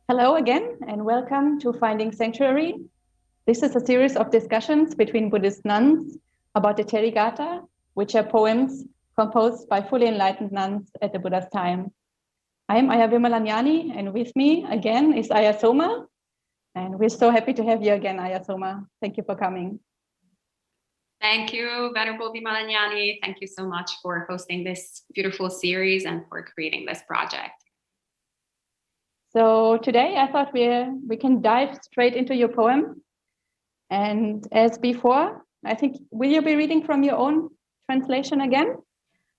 Hello again, and welcome to Finding Sanctuary. This is a series of discussions between Buddhist nuns about the Therigatha, which are poems composed by fully enlightened nuns at the Buddha's time. I am Ayya Vimalanyani, and with me again is Ayya Soma. And we're so happy to have you again, Ayya Soma. Thank you for coming. Thank you, Venerable Paññāvati. Thank you so much for hosting this beautiful series and for creating this project. So today I thought we can dive straight into your poem. And as before, I think, will you be reading from your own translation again?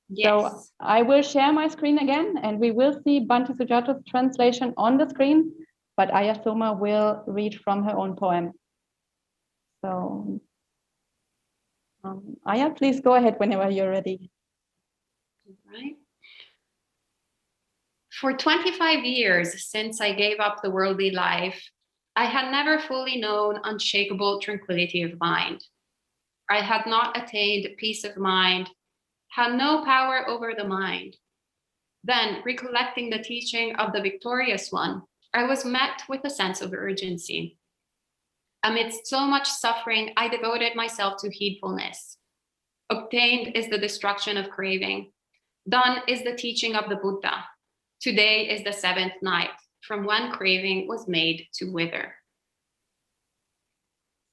Yes. So I will share my screen again, and we will see Bhante Sujata's translation on the screen, but Ayya Soma will read from her own poem. So Ayya, please go ahead whenever you're ready. All right. For 25 years since I gave up the worldly life, I had never fully known unshakable tranquility of mind. I had not attained peace of mind, had no power over the mind. Then, recollecting the teaching of the victorious one, I was met with a sense of urgency. Amidst so much suffering, I devoted myself to heedfulness. Obtained is the destruction of craving. Done is the teaching of the Buddha. Today is the seventh night, from when craving was made to wither.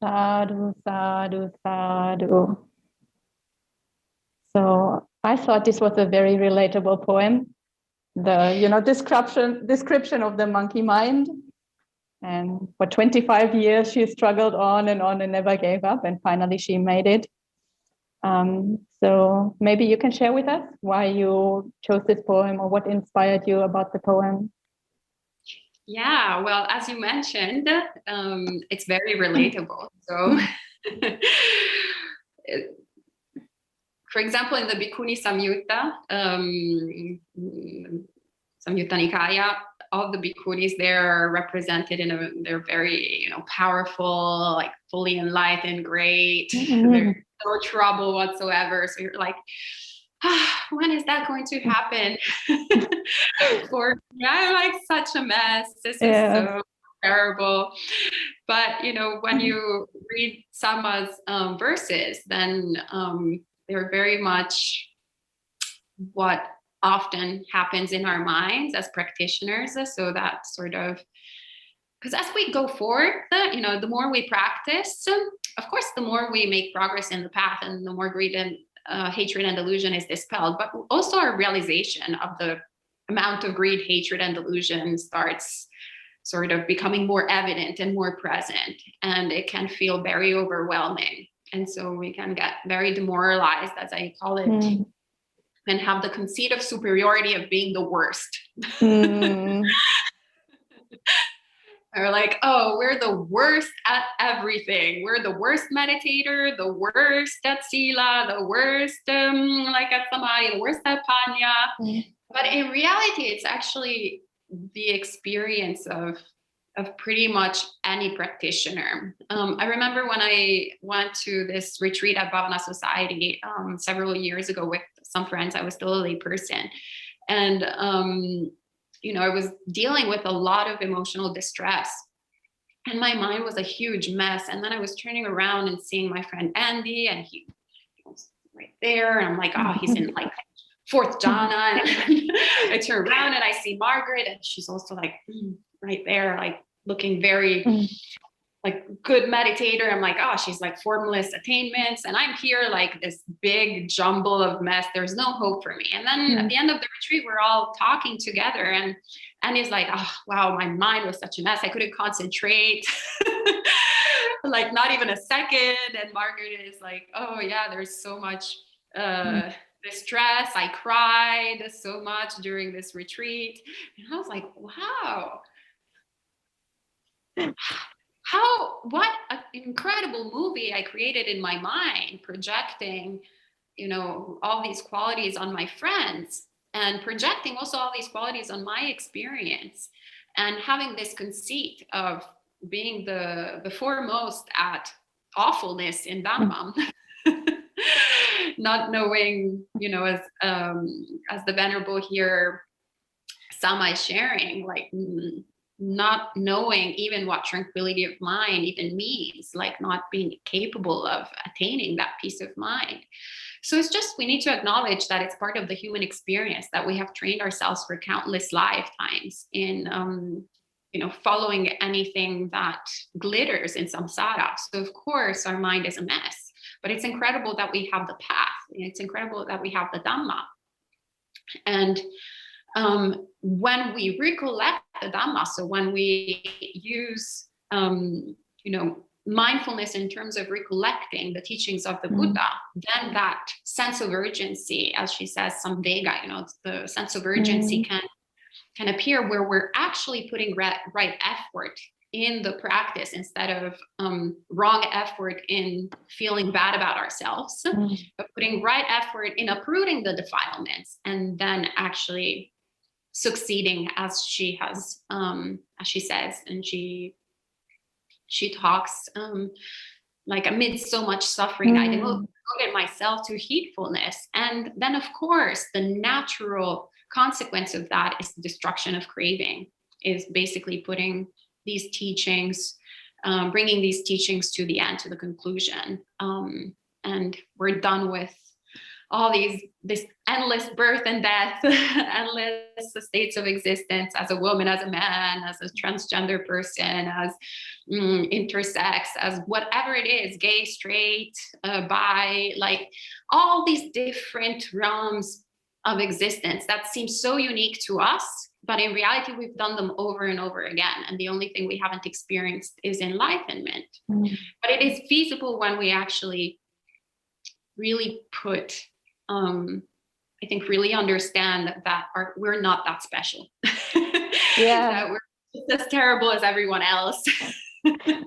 Sadhu, sadhu, sadhu. So I thought this was a very relatable poem. The description of the monkey mind. And for 25 years, she struggled on and never gave up. And finally, she made it. So maybe you can share with us why you chose this poem or what inspired you about the poem. Yeah, well, as you mentioned, it's very relatable. So, for example, in the Bhikkhuni Samyutta, Samyutta Nikaya, all the bhikkhunis there are represented they're very, powerful, like fully enlightened, great. There's no trouble whatsoever. So you're like, when is that going to happen? Or I'm like such a mess. This is so terrible. But when you read Sama's verses, then they're very much what often happens in our minds as practitioners. So that sort of, because as we go forward, the more we practice, of course, the more we make progress in the path, and the more greed and hatred and delusion is dispelled, but also our realization of the amount of greed, hatred, and delusion starts sort of becoming more evident and more present, and it can feel very overwhelming. And so we can get very demoralized, as I call it, and have the conceit of superiority of being the worst. Or like, oh, we're the worst at everything. We're the worst meditator, the worst at sila, the worst like at samadhi, the worst at panya. But in reality, it's actually the experience of pretty much any practitioner. I remember when I went to this retreat at Bhavana Society several years ago with some friends. I was still a lay person, and I was dealing with a lot of emotional distress, and my mind was a huge mess. And then I was turning around and seeing my friend Andy, and he was right there, and I'm like, oh, he's in like fourth jhana. And I turn around and I see Margaret, and she's also like right there, like looking very like good meditator. I'm like, oh, she's like formless attainments, and I'm here like this big jumble of mess. There's no hope for me. And then at the end of the retreat, we're all talking together, and he's like, oh wow, my mind was such a mess. I couldn't concentrate, like not even a second. And Margaret is like, oh yeah, there's so much distress. I cried so much during this retreat. And I was like, wow. What an incredible movie I created in my mind, projecting, all these qualities on my friends, and projecting also all these qualities on my experience, and having this conceit of being the foremost at awfulness in Dhamma, not knowing, as the Venerable here, Sama is sharing, like, not knowing even what tranquility of mind even means, like not being capable of attaining that peace of mind. So it's just, we need to acknowledge that it's part of the human experience, that we have trained ourselves for countless lifetimes in, following anything that glitters in samsara. So of course our mind is a mess, but it's incredible that we have the path. It's incredible that we have the Dhamma. And when we recollect the Dhamma, so when we use, mindfulness in terms of recollecting the teachings of the Buddha, then that sense of urgency, as she says, samvega, the sense of urgency can appear, where we're actually putting right effort in the practice instead of wrong effort in feeling bad about ourselves, but putting right effort in uprooting the defilements and then actually succeeding, as she has, as she says, and she talks like, amid so much suffering, I devoted myself to heedfulness. And then of course the natural consequence of that is the destruction of craving, is basically putting these teachings, bringing these teachings to the end, to the conclusion. And we're done with all this endless birth and death, endless states of existence as a woman, as a man, as a transgender person, as intersex, as whatever it is, gay, straight, bi, like all these different realms of existence that seem so unique to us, but in reality we've done them over and over again, and the only thing we haven't experienced is enlightenment. But it is feasible when we actually really put I think really understand that we're not that special. That we're just as terrible as everyone else.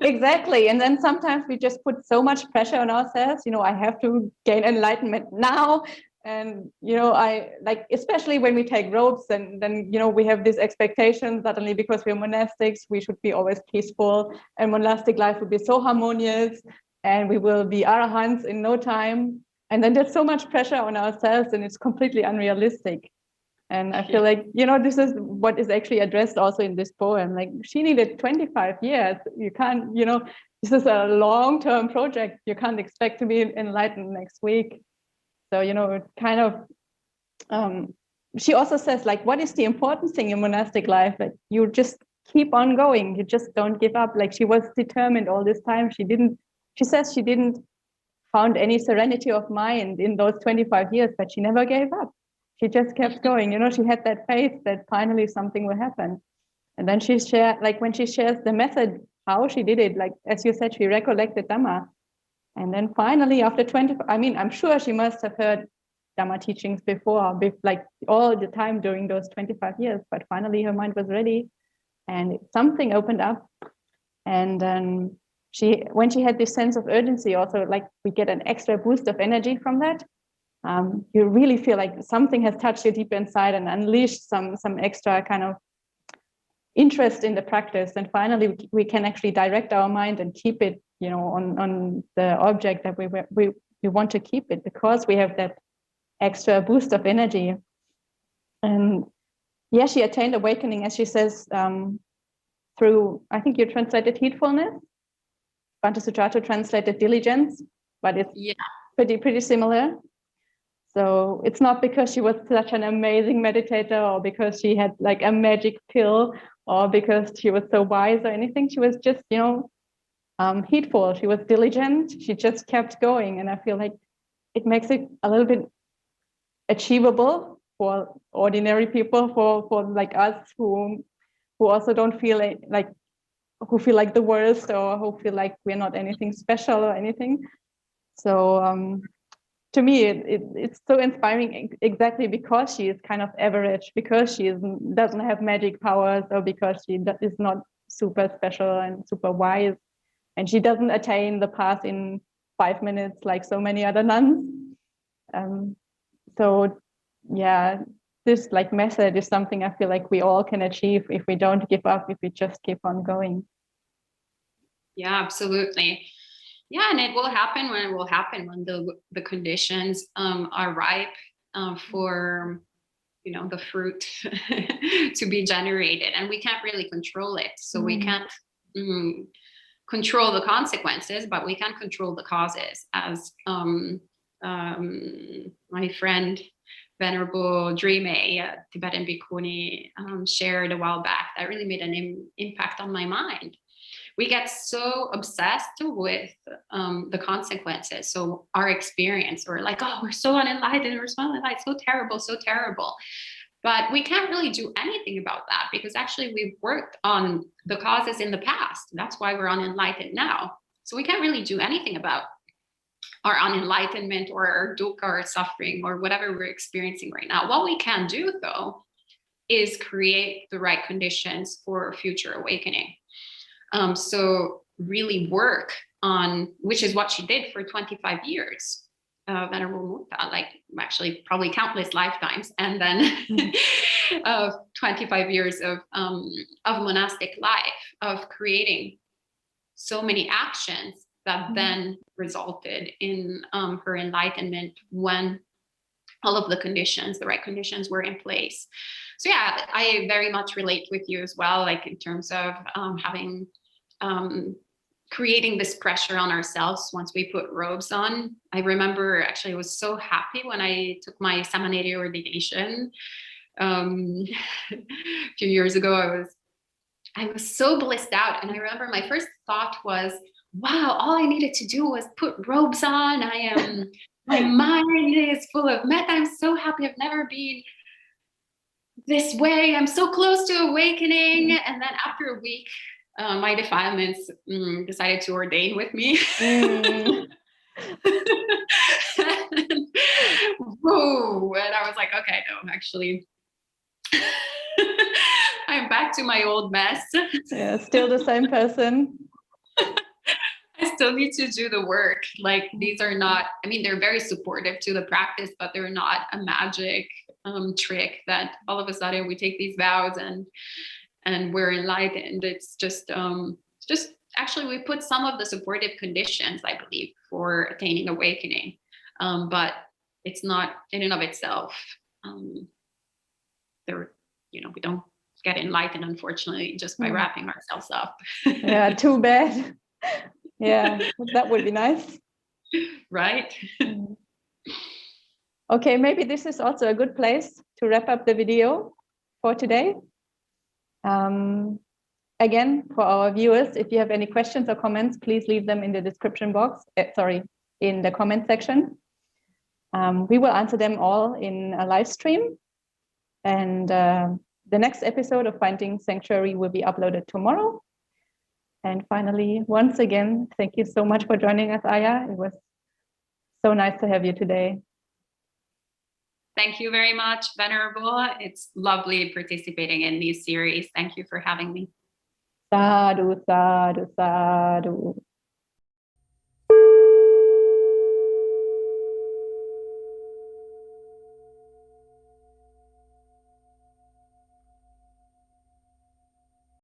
Exactly. And then sometimes we just put so much pressure on ourselves, I have to gain enlightenment now. And, I like, especially when we take robes, and then, we have this expectation suddenly, because we're monastics, we should be always peaceful, and monastic life will be so harmonious, and we will be arahants in no time. And then there's so much pressure on ourselves, and it's completely unrealistic. And I feel like, this is what is actually addressed also in this poem. Like, she needed 25 years. You can't, this is a long-term project. You can't expect to be enlightened next week. So, it kind of, she also says, like, what is the important thing in monastic life? Like, you just keep on going. You just don't give up. Like, she was determined all this time. She says she didn't found any serenity of mind in those 25 years, but she never gave up. She just kept going. She had that faith that finally something will happen. And then she shared, like, when she shares the method, how she did it, like, as you said, she recollected Dhamma. And then finally, after 20, I'm sure she must have heard Dhamma teachings before, like all the time during those 25 years, but finally her mind was ready and something opened up. And then when she had this sense of urgency, also, like, we get an extra boost of energy from that. You really feel like something has touched you deep inside and unleashed some extra kind of interest in the practice. And finally, we can actually direct our mind and keep it, on the object that we want to keep it, because we have that extra boost of energy. And yeah, she attained awakening, as she says, through, I think you translated heedfulness. Bhante Sujato translated diligence, but it's pretty similar. So it's not because she was such an amazing meditator, or because she had like a magic pill, or because she was so wise or anything. She was just, heedful. She was diligent. She just kept going. And I feel like it makes it a little bit achievable for ordinary people, for like us who also don't feel like, who feel like the worst, or who feel like we're not anything special or anything. So to me, it's so inspiring, exactly because she is kind of average, because she doesn't have magic powers, or because she is not super special and super wise, and she doesn't attain the path in 5 minutes like so many other nuns. So yeah, this like method is something I feel like we all can achieve if we don't give up, if we just keep on going. Yeah, absolutely. Yeah, and it will happen when it will happen, when the conditions are ripe for the fruit to be generated, and we can't really control it. So we can't control the consequences, but we can control the causes, as my friend Venerable Drime, Tibetan Bhikkhuni, shared a while back. That really made an impact on my mind. We get so obsessed with the consequences. So our experience, we're like, oh, we're so unenlightened, we're so unenlightened, so terrible, so terrible. But we can't really do anything about that, because actually we've worked on the causes in the past. That's why we're unenlightened now. So we can't really do anything about our unenlightenment or our dukkha or suffering or whatever we're experiencing right now. What we can do, though, is create the right conditions for future awakening. So really work on, which is what she did for 25 years. Venerable Mutta, like actually probably countless lifetimes, and then 25 years of monastic life, of creating so many actions that then resulted in her enlightenment when all of the conditions, the right conditions, were in place. So yeah, I very much relate with you as well, like in terms of having creating this pressure on ourselves once we put robes on. I remember actually I was so happy when I took my Sama Theri ordination a few years ago. I was so blissed out, and I remember my first thought was, wow, all I needed to do was put robes on. My mind is full of metta. I'm so happy. I've never been this way. I'm so close to awakening. And then after a week, my defilements decided to ordain with me. Whoa. And I was like, okay, no, actually, I'm back to my old mess. Yeah, still the same person. I still need to do the work. Like, these are not, I mean, they're very supportive to the practice, but they're not a magic trick that all of a sudden we take these vows and we're enlightened. It's just actually, we put some of the supportive conditions, I believe, for attaining awakening, but it's not in and of itself. We don't get enlightened, unfortunately, just by wrapping ourselves up. Yeah, too bad. Yeah, that would be nice. Right? Okay, maybe this is also a good place to wrap up the video for today. Again, for our viewers, if you have any questions or comments, please leave them in the description box, in the comment section. We will answer them all in a live stream. And the next episode of Finding Sanctuary will be uploaded tomorrow. And finally, once again, thank you so much for joining us, Ayya. It was so nice to have you today. Thank you very much, Venerable. It's lovely participating in these series. Thank you for having me. Sadhu, sadhu, sadhu.